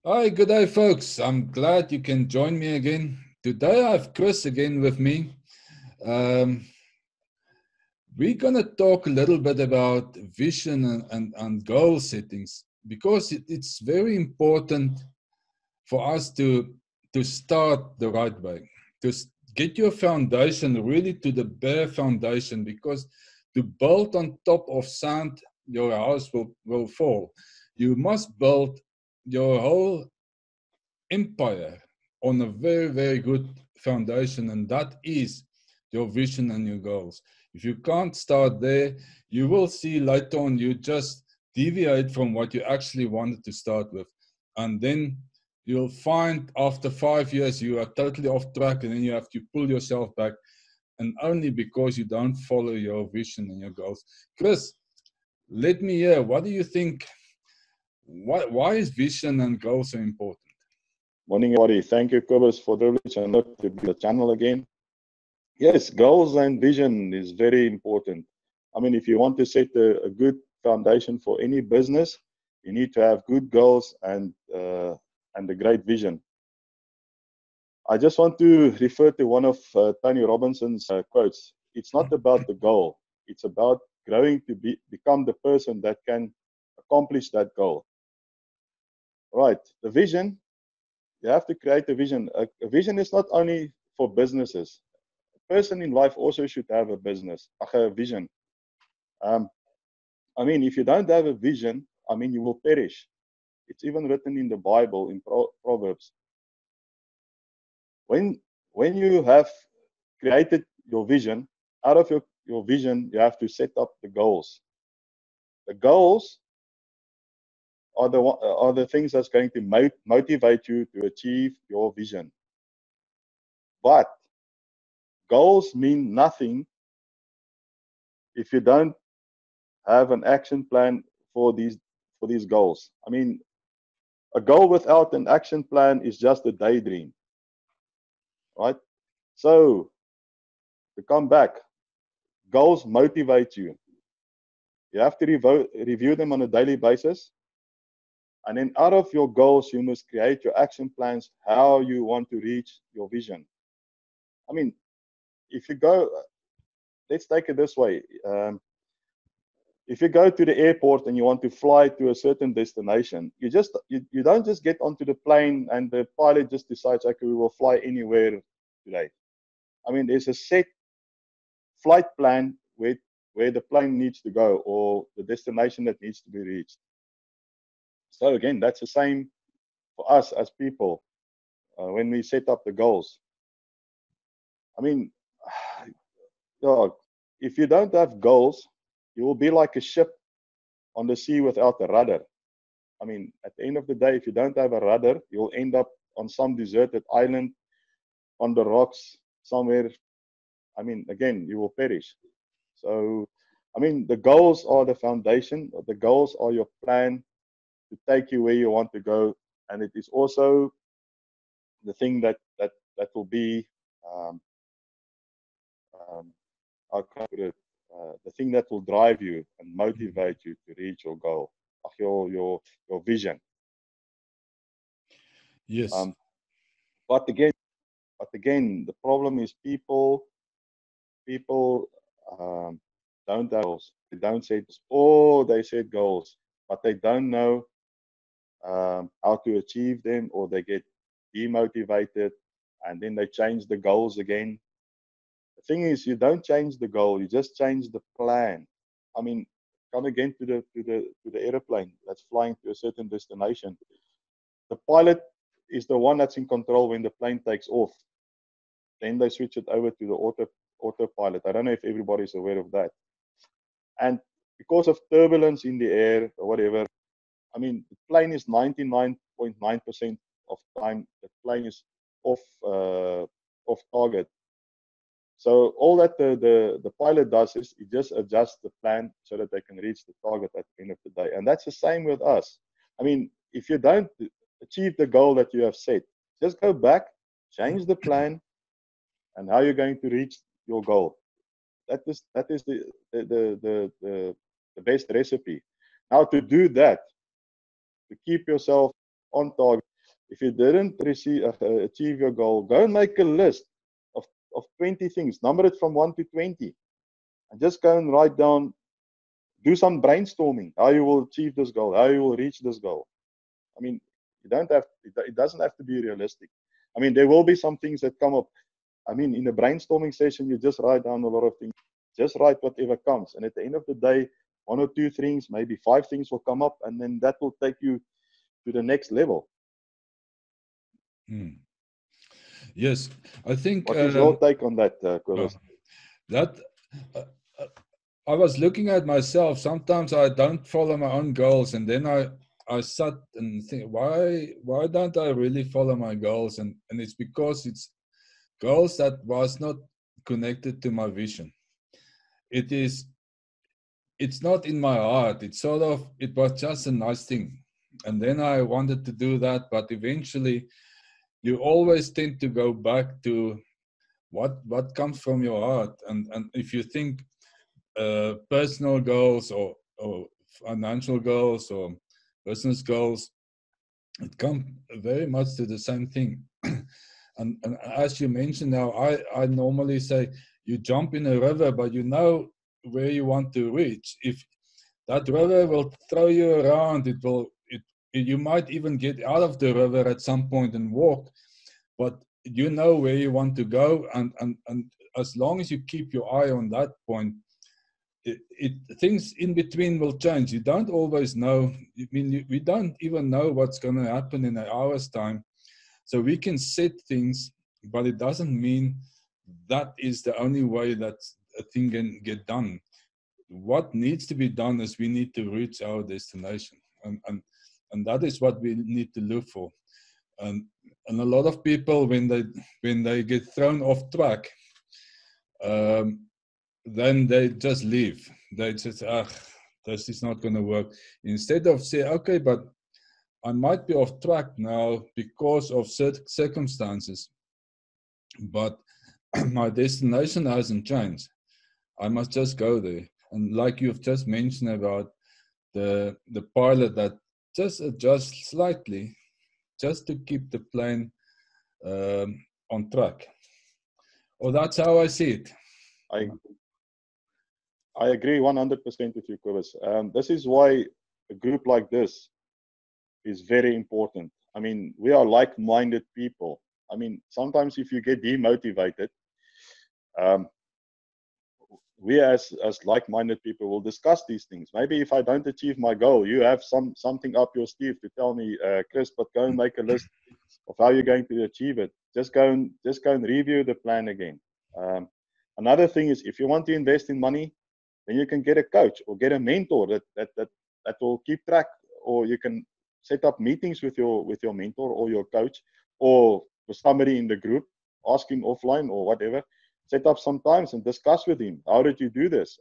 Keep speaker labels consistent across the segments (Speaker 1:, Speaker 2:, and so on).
Speaker 1: Hi, good day, folks. I'm glad you can join me again. Today I have Chris again with me. Um, we're going to talk a little bit about vision and goal settings because it's very important for us to start the right way, to get your foundation really to the bare foundation, because to build on top of sand, your house will fall. You must build your whole empire on a very, very good foundation, and that is your vision and your goals. If you can't start there, you will see later on you just deviate from what you actually wanted to start with. And then you'll find after 5 years you are totally off track, and then you have to pull yourself back, and only because you don't follow your vision and your goals. Chris, let me hear, what do you think? Why is vision and goals so important?
Speaker 2: Morning, everybody. Thank you, Cobus, for the privilege and honor to be on the channel again. Yes, goals and vision is very important. I mean, if you want to set a good foundation for any business, you need to have good goals and a great vision. I just want to refer to one of Tony Robinson's quotes. It's not about the goal; it's about growing to become the person that can accomplish that goal. Right. The vision. You have to create a vision. A vision is not only for businesses. A person in life also should have a vision. Um, I mean, if you don't have a vision, I mean, you will perish. It's even written in the Bible, in Proverbs. When you have created your vision, out of your vision, you have to set up the goals. The goals are the things that's going to motivate you to achieve your vision. But goals mean nothing if you don't have an action plan for these goals. I mean, a goal without an action plan is just a daydream, right? So to come back, goals motivate you. You have to review them on a daily basis, and then out of your goals, you must create your action plans how you want to reach your vision. I mean, if you go, let's take it this way. If you go to the airport and you want to fly to a certain destination, you don't just get onto the plane and the pilot just decides, okay, we will fly anywhere today. I mean, there's a set flight plan where the plane needs to go or the destination that needs to be reached. So again, that's the same for us as people when we set up the goals. I mean, dog, if you don't have goals, you will be like a ship on the sea without a rudder. I mean, at the end of the day, if you don't have a rudder, you'll end up on some deserted island on the rocks somewhere. I mean, again, you will perish. So, I mean, the goals are the foundation. The goals are your plan to take you where you want to go, and it is also the thing that will be um, um, how can I put it? The thing that will drive you and motivate you to reach your goal, your vision.
Speaker 1: Yes.
Speaker 2: Um, but again, the problem is people don't have goals. They don't set, or they set goals, but they don't know how to achieve them, or they get demotivated, and then they change the goals again. The thing is, you don't change the goal; you just change the plan. I mean, come again to the airplane that's flying to a certain destination. The pilot is the one that's in control when the plane takes off. Then they switch it over to the autopilot. I don't know if everybody's aware of that. And because of turbulence in the air or whatever, I mean, the plane is 99.9% of time the plane is off off target. So all that the pilot does is it just adjusts the plan so that they can reach the target at the end of the day. And that's the same with us. I mean, if you don't achieve the goal that you have set, just go back, change the plan, and how you're going to reach your goal. That is the best recipe. Now to do that, to keep yourself on target, if you didn't achieve your goal, go and make a list of 20 things, number it from 1 to 20, and just go and write down, do some brainstorming, how you will achieve this goal, how you will reach this goal. I mean, you don't have, it doesn't have to be realistic. I mean, there will be some things that come up. I mean, in a brainstorming session, you just write down a lot of things, just write whatever comes. And at the end of the day, 1 or 2 things, maybe 5 things will come up, and then that will take you to the next level.
Speaker 1: Yes, I think.
Speaker 2: What is your take on that, Cobus?
Speaker 1: That I was looking at myself. Sometimes I don't follow my own goals, and then I sat and think, why don't I really follow my goals? And it's because it's goals that was not connected to my vision. It's not in my heart. It was just a nice thing. And then I wanted to do that, but eventually you always tend to go back to what comes from your heart. And if you think personal goals or financial goals or business goals, it comes very much to the same thing. And as you mentioned now, I normally say you jump in a river, but you know where you want to reach. If that river will throw you around, you might even get out of the river at some point and walk, but you know where you want to go, and as long as you keep your eye on that point, things in between will change. You don't always know. I mean, we don't even know what's going to happen in an hour's time. So we can set things, but it doesn't mean that is the only way that a thing can get done. What needs to be done is we need to reach our destination, and that is what we need to look for. And a lot of people, when they get thrown off track, then they just leave. They just, this is not going to work. Instead of say, okay, but I might be off track now because of circumstances, but my destination hasn't changed. I must just go there. And like you've just mentioned about the pilot that just adjusts slightly, just to keep the plane on track. Or that's how I see it.
Speaker 2: I agree 100% with you, Cobus. This is why a group like this is very important. I mean, we are like-minded people. I mean, sometimes if you get demotivated, we as like-minded people will discuss these things. Maybe if I don't achieve my goal, you have something up your sleeve to tell me, Chris, but go and make a list of how you're going to achieve it. Just go and review the plan again. Another thing is, if you want to invest in money, then you can get a coach or get a mentor that will keep track, or you can set up meetings with your mentor or your coach or with somebody in the group, ask him offline or whatever. Set up some times and discuss with him. How did you do this?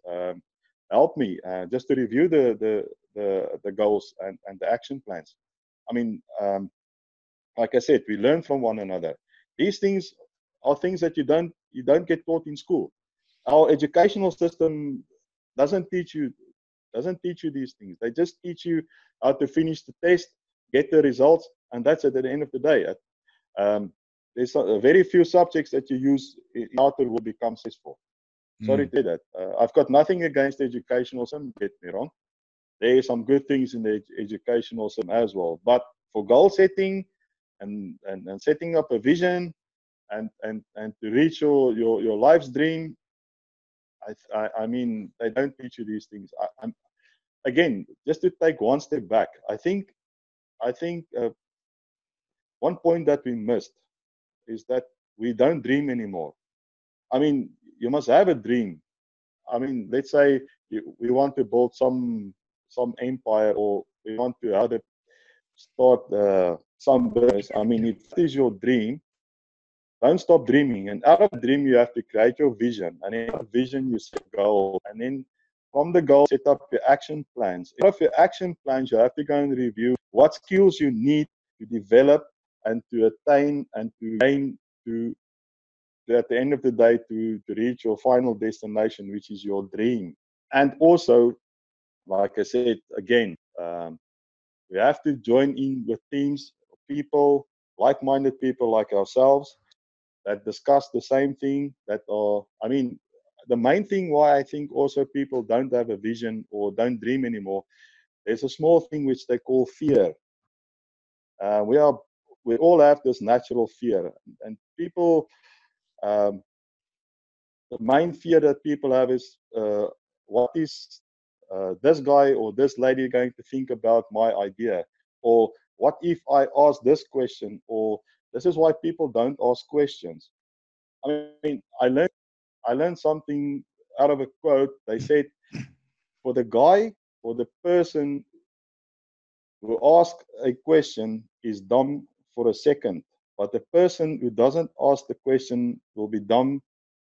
Speaker 2: Help me just to review the goals and the action plans. I mean, like I said, we learn from one another. These things are things that you don't get taught in school. Our educational system doesn't teach you these things. They just teach you how to finish the test, get the results, and that's it at the end of the day. There's very few subjects that you use in order will become successful. Sorry to say that. I've got nothing against the educational system, get me wrong. There are some good things in the educational system as well. But for goal setting and setting up a vision and to reach your life's dream, I mean, they don't teach you these things. Again, just to take one step back, I think one point that we missed is that we don't dream anymore. I mean, you must have a dream. I mean, let's say we want to build some empire, or we want to start some business. I mean, if it is your dream, don't stop dreaming. And out of the dream, you have to create your vision. And in that vision, you set a goal. And then from the goal, set up your action plans. Out of your action plans, you have to go and review what skills you need to develop and to attain and to gain to at the end of the day to reach your final destination, which is your dream. And also, like I said, again, we have to join in with teams of people like-minded people like ourselves that discuss the same thing, that are, I mean, the main thing why I think also people don't have a vision or don't dream anymore, there's a small thing which they call fear. We all have this natural fear, and people, um, the main fear that people have is, what is this guy or this lady going to think about my idea, or what if I ask this question, or this is why people don't ask questions. I mean, I learned something out of a quote. They said, for the guy or the person who asks a question is dumb for a second, but the person who doesn't ask the question will be dumb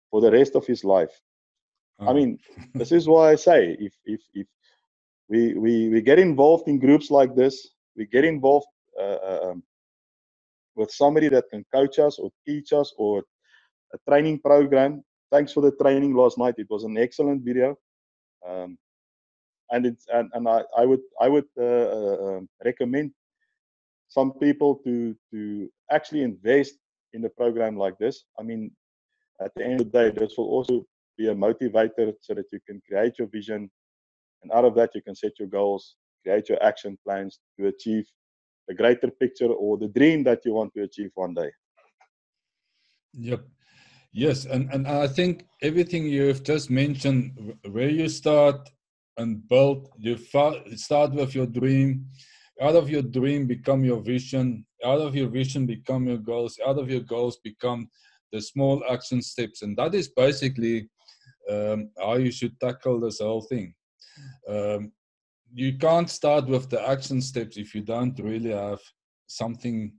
Speaker 2: for the rest of his life. I
Speaker 1: Oh.
Speaker 2: mean, this is why I say, if we get involved in groups like this, we get involved with somebody that can coach us or teach us, or a training program. Thanks for the training last night. It was an excellent video. Um, and I would recommend some people to actually invest in a program like this. I mean, at the end of the day, this will also be a motivator so that you can create your vision, and out of that you can set your goals, create your action plans to achieve the greater picture or the dream that you want to achieve one day.
Speaker 1: Yep. Yes, and I think everything you've just mentioned, where you start and build, you start with your dream. Out of your dream become your vision. Out of your vision become your goals. Out of your goals become the small action steps. And that is basically how you should tackle this whole thing. You can't start with the action steps if you don't really have something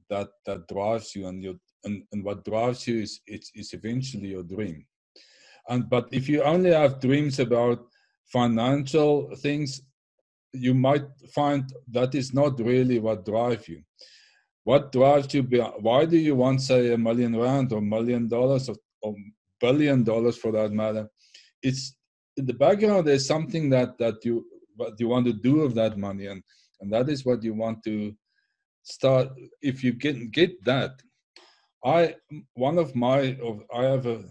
Speaker 1: that drives you, and what drives you is eventually your dream. But if you only have dreams about financial things, you might find that is not really what drives you. What drives you? Why do you want, say, R1 million or $1 million or $1 billion for that matter? It's in the background. There's something that what you want to do with that money, and that is what you want to start. If you get that, I have a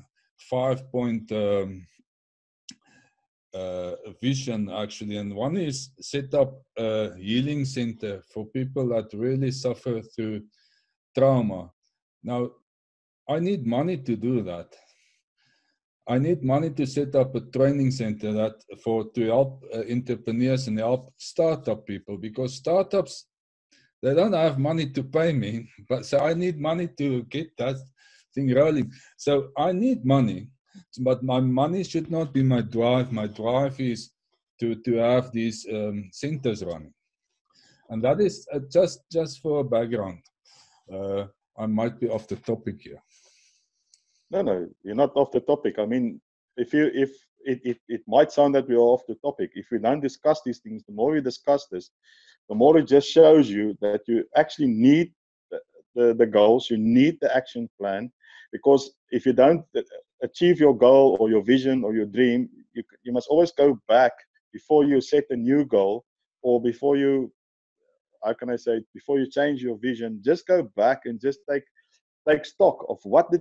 Speaker 1: 5-point vision actually, and one is set up a healing center for people that really suffer through trauma. Now, I need money to do that. I need money to set up a training center to help entrepreneurs and help startup people, because startups, they don't have money to pay me, but so I need money to get that thing rolling. So I need money, but my money should not be my drive. My drive is to have these centers running, and that is just for background. I might be off the topic here.
Speaker 2: No, you're not off the topic. I mean, if it might sound that we are off the topic. If we don't discuss these things, the more we discuss this, the more it just shows you that you actually need the goals, you need the action plan, because if you don't achieve your goal or your vision or your dream, you must always go back before you set a new goal, or before you, how can I say, before you change your vision, just go back and just take stock of what do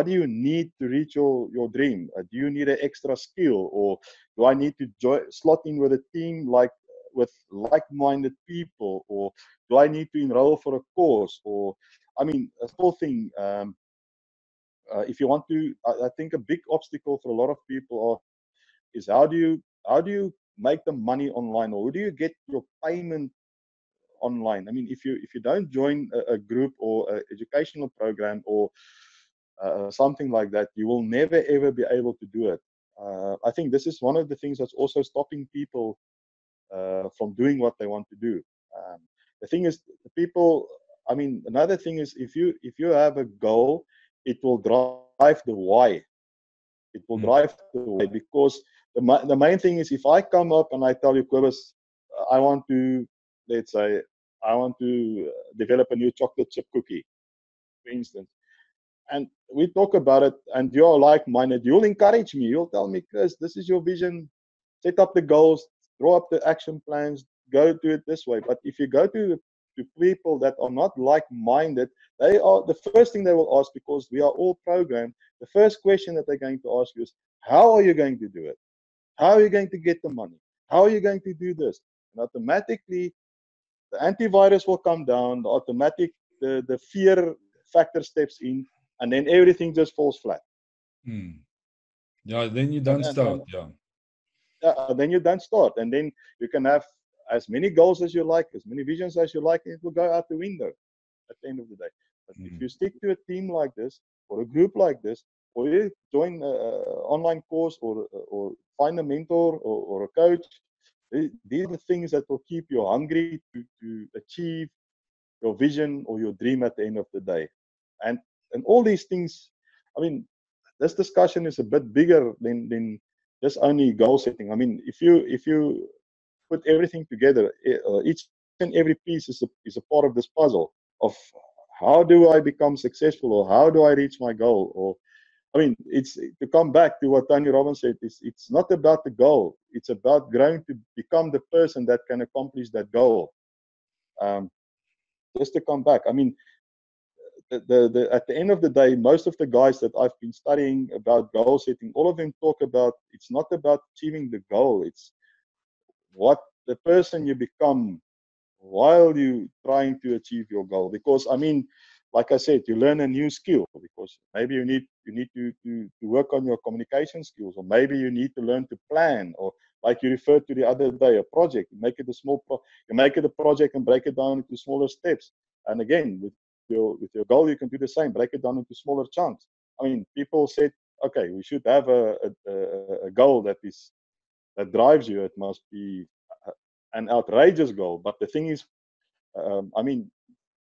Speaker 2: you need to reach your dream. Do you need an extra skill, or do I need to slot in with a team with like-minded people, or do I need to enroll for a course, or I mean a whole thing. If you want to, I think a big obstacle for a lot of people is how do you make the money online, or how do you get your payment online? I mean, if you don't join a group or an educational program or something like that, you will never ever be able to do it. I think this is one of the things that's also stopping people from doing what they want to do. The thing is, the people. I mean, another thing is, if you have a goal, it will drive the why. It will drive the why, because the main thing is, if I come up and I tell you, Kobus, I want to, let's say, I want to develop a new chocolate chip cookie, for instance, and we talk about it, and you're like-minded, you'll encourage me. You'll tell me, Chris, this is your vision. Set up the goals, draw up the action plans, go do it this way. But if you go to to people that are not like-minded, they are the first thing they will ask, because we are all programmed. The first question that they're going to ask you is, how are you going to do it? How are you going to get the money? How are you going to do this? And automatically, the antivirus will come down, the fear factor steps in, and then everything just falls flat.
Speaker 1: Yeah, then you don't start.
Speaker 2: Then you don't start. And then you can have as many goals as you like, as many visions as you like, and it will go out the window at the end of the day. But if you stick to a team like this, or a group like this, or you join an online course, or find a mentor or a coach, these are the things that will keep you hungry to achieve your vision or your dream at the end of the day. And all these things, I mean, this discussion is a bit bigger than just only goal setting. I mean, if you put everything together, each and every piece is a part of this puzzle of how do I become successful, or how do I reach my goal. Or I mean, it's to come back to what Tony Robbins said, it's not about the goal, it's about growing to become the person that can accomplish that goal. Just to come back, I mean, at the end of the day, most of the guys that I've been studying about goal setting, all of them talk about, it's not about achieving the goal, it's what the person you become while you trying to achieve your goal. Because I mean, like I said, you learn a new skill, because maybe you need to work on your communication skills, or maybe you need to learn to plan, or like you referred to the other day, a project. You make it you make it a project and break it down into smaller steps. And again, with your goal, you can do the same. Break it down into smaller chunks. I mean, people said, okay, we should have a goal that drives you. It must be an outrageous goal. But the thing is, I mean,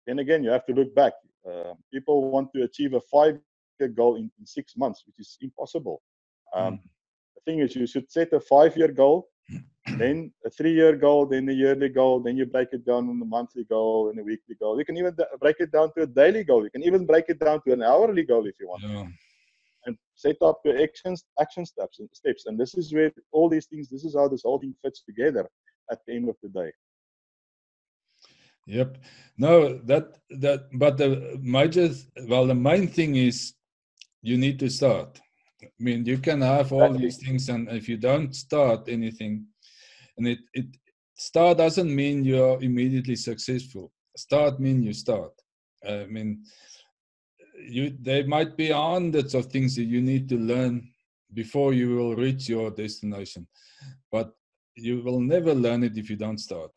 Speaker 2: then again, you have to look back. People want to achieve a 5-year goal in 6 months, which is impossible. The thing is, you should set a 5-year goal, then a 3-year goal, then a yearly goal, then you break it down in a monthly goal and a weekly goal. You can even break it down to a daily goal. You can even break it down to an hourly goal if you want. And set up your action steps. And this is where all these things, this is how this whole thing fits together at the end of the day.
Speaker 1: Yep. No, but the main thing is you need to start. I mean, you can have all these things, and if you don't start anything, and it start doesn't mean you're immediately successful. Start means you start. I mean, there might be hundreds of things that you need to learn before you will reach your destination, but you will never learn it if you don't start.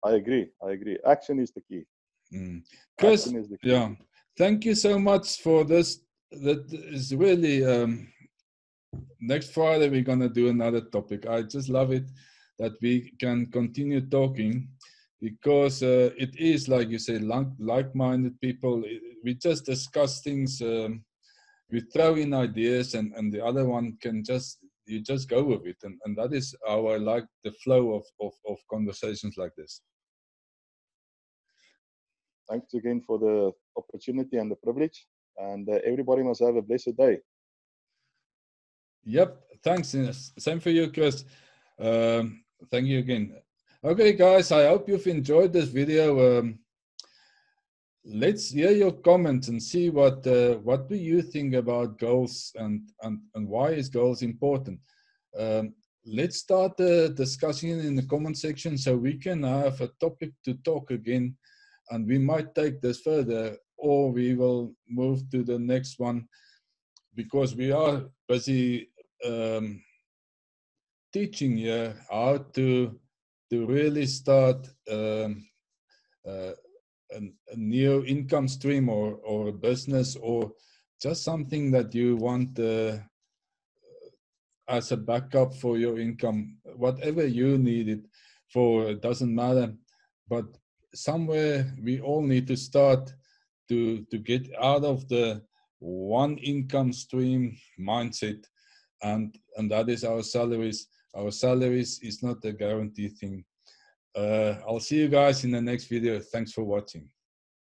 Speaker 2: I agree. Action is the key.
Speaker 1: Chris, yeah, thank you so much for this. That is really, next Friday we're going to do another topic. I just love it that we can continue talking, because it is, like you say, like-minded people. We just discuss things, we throw in ideas, and the other one can you just go with it. And that is how I like the flow of conversations like this.
Speaker 2: Thanks again for the opportunity and the privilege. And everybody must have a blessed day.
Speaker 1: Yep. Thanks. Same for you, Chris. Thank you again. Okay, guys, I hope you've enjoyed this video. Let's hear your comments and see what do you think about goals, and why is goals important. Let's start the discussion in the comment section so we can have a topic to talk again, and we might take this further, or we will move to the next one, because we are busy teaching you how to really start a new income stream, or a business, or just something that you want as a backup for your income. Whatever you need it for, it doesn't matter. But somewhere we all need to start to get out of the one income stream mindset, and that is our salaries. Our salaries is not a guaranteed thing. I'll see you guys in the next video. Thanks for watching.